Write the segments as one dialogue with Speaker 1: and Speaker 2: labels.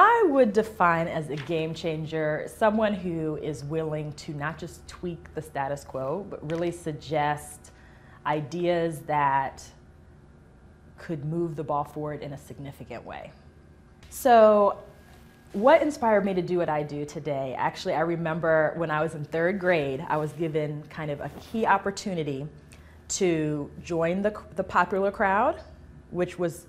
Speaker 1: I would define as a game changer someone who is willing to not just tweak the status quo, but really suggest ideas that could move the ball forward in a significant way. So what inspired me to do what I do today? Actually, I remember when I was in 3rd grade, I was given kind of a key opportunity to join the popular crowd, which was,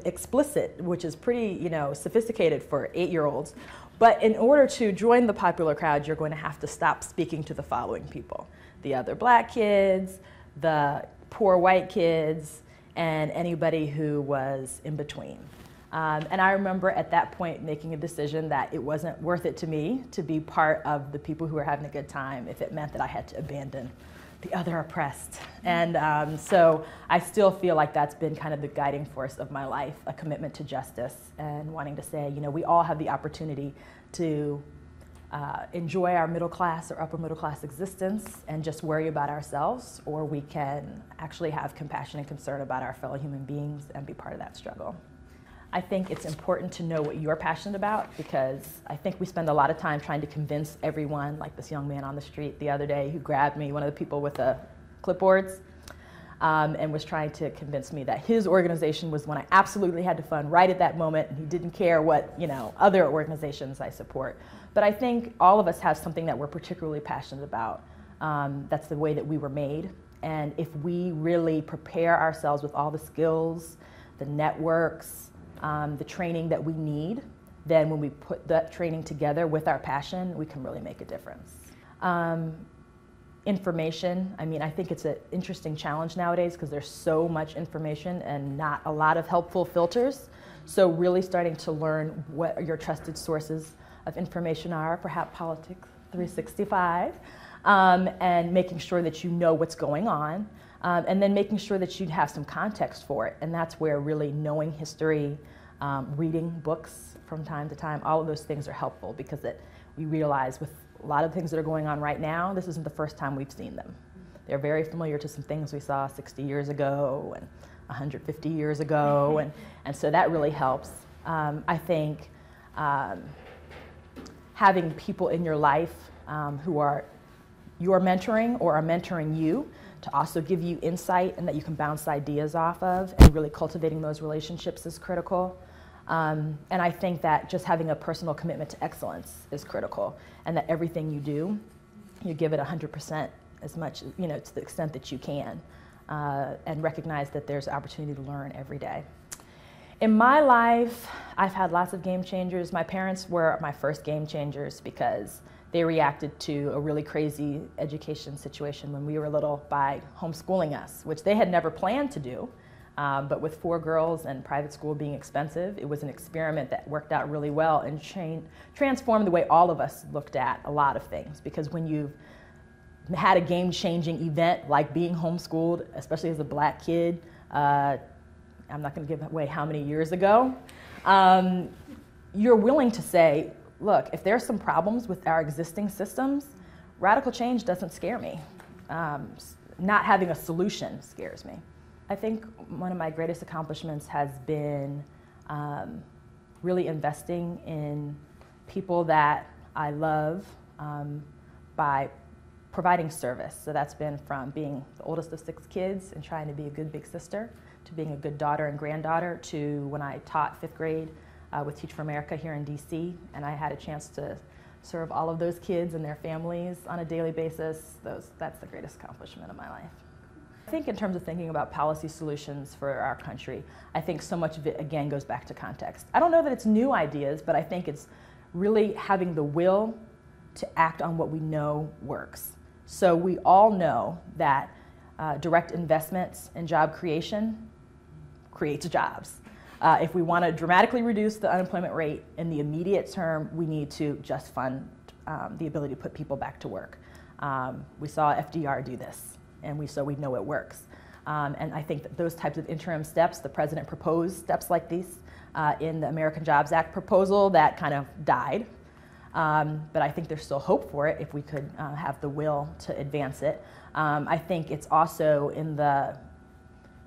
Speaker 1: explicit, which is pretty, sophisticated for 8-year-olds. But in order to join the popular crowd, you're going to have to stop speaking to the following people: the other black kids, the poor white kids, and anybody who was in between. And I remember at that point making a decision that it wasn't worth it to me to be part of the people who were having a good time if it meant that I had to abandon the other oppressed. And so I still feel like that's been kind of the guiding force of my life, a commitment to justice and wanting to say, we all have the opportunity to enjoy our middle class or upper middle class existence and just worry about ourselves, or we can actually have compassion and concern about our fellow human beings and be part of that struggle. I think it's important to know what you're passionate about, because I think we spend a lot of time trying to convince everyone, like this young man on the street the other day who grabbed me, one of the people with the clipboards, and was trying to convince me that his organization was one I absolutely had to fund right at that moment, and he didn't care what other organizations I support. But I think all of us have something that we're particularly passionate about. That's the way that we were made. And if we really prepare ourselves with all the skills, the networks, the training that we need, then when we put that training together with our passion, we can really make a difference. Information, I think it's an interesting challenge nowadays because there's so much information and not a lot of helpful filters. So really starting to learn what your trusted sources of information are, perhaps Politics 365, and making sure that you know what's going on, and then making sure that you have some context for it. And that's where really knowing history, reading books from time to time, all of those things are helpful, because we realize with a lot of things that are going on right now, this isn't the first time we've seen them. They're very familiar to some things we saw 60 years ago and 150 years ago, and so that really helps. I think having people in your life who are you're mentoring or are mentoring you to also give you insight and that you can bounce ideas off of, and really cultivating those relationships is critical. And I think that just having a personal commitment to excellence is critical, and that everything you do, you give it 100% as much, to the extent that you can, and recognize that there's opportunity to learn every day. In my life, I've had lots of game changers. My parents were my first game changers because they reacted to a really crazy education situation when we were little by homeschooling us, which they had never planned to do. But with 4 girls and private school being expensive, it was an experiment that worked out really well and transformed the way all of us looked at a lot of things. Because when you've had a game-changing event like being homeschooled, especially as a black kid, I'm not going to give away how many years ago, you're willing to say, look, if there's some problems with our existing systems, radical change doesn't scare me. Not having a solution scares me. I think one of my greatest accomplishments has been really investing in people that I love by providing service. So that's been from being the oldest of 6 kids and trying to be a good big sister, to being a good daughter and granddaughter, to when I taught 5th grade with Teach for America here in DC, and I had a chance to serve all of those kids and their families on a daily basis. That's the greatest accomplishment of my life. I think in terms of thinking about policy solutions for our country, I think so much of it, again, goes back to context. I don't know that it's new ideas, but I think it's really having the will to act on what we know works. So we all know that direct investments in job creation creates jobs. If we want to dramatically reduce the unemployment rate in the immediate term, we need to just fund the ability to put people back to work. We saw FDR do this, and so we know it works. And I think that those types of interim steps, the president proposed steps like these in the American Jobs Act proposal that kind of died. But I think there's still hope for it if we could have the will to advance it. I think it's also in the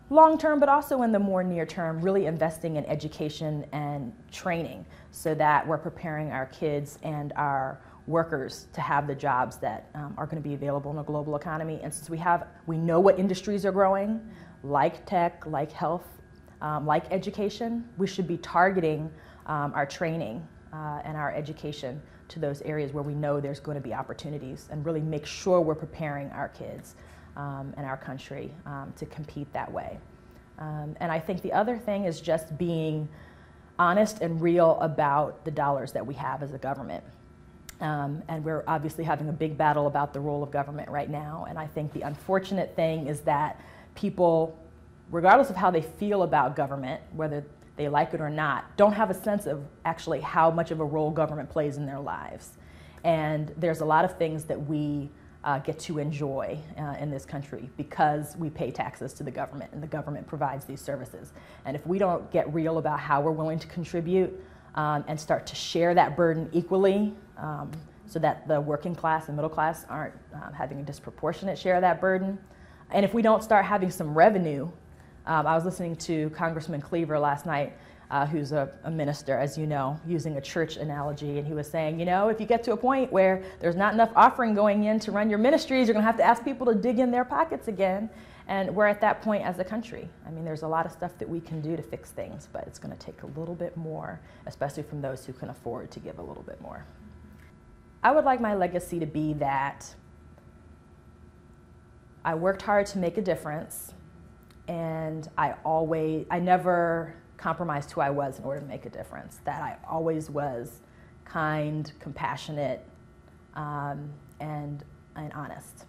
Speaker 1: long term, but also in the more near term, really investing in education and training so that we're preparing our kids and our workers to have the jobs that are going to be available in a global economy. And since we know what industries are growing, like tech, like health, like education, we should be targeting our training and our education to those areas where we know there's going to be opportunities, and really make sure we're preparing our kids and our country to compete that way. And I think the other thing is just being honest and real about the dollars that we have as a government. And we're obviously having a big battle about the role of government right now. And I think the unfortunate thing is that people, regardless of how they feel about government, whether they like it or not, don't have a sense of actually how much of a role government plays in their lives. And there's a lot of things that we get to enjoy in this country because we pay taxes to the government, and the government provides these services. And if we don't get real about how we're willing to contribute and start to share that burden equally, so that the working class and middle class aren't having a disproportionate share of that burden, and if we don't start having some revenue. I was listening to Congressman Cleaver last night, who's a minister, as you know, using a church analogy, and he was saying, you know, if you get to a point where there's not enough offering going in to run your ministries, you're going to have to ask people to dig in their pockets again. And we're at that point as a country. I mean, there's a lot of stuff that we can do to fix things, but it's going to take a little bit more, especially from those who can afford to give a little bit more. I would like my legacy to be that I worked hard to make a difference, and I never compromised who I was in order to make a difference. That I always was kind, compassionate, and honest.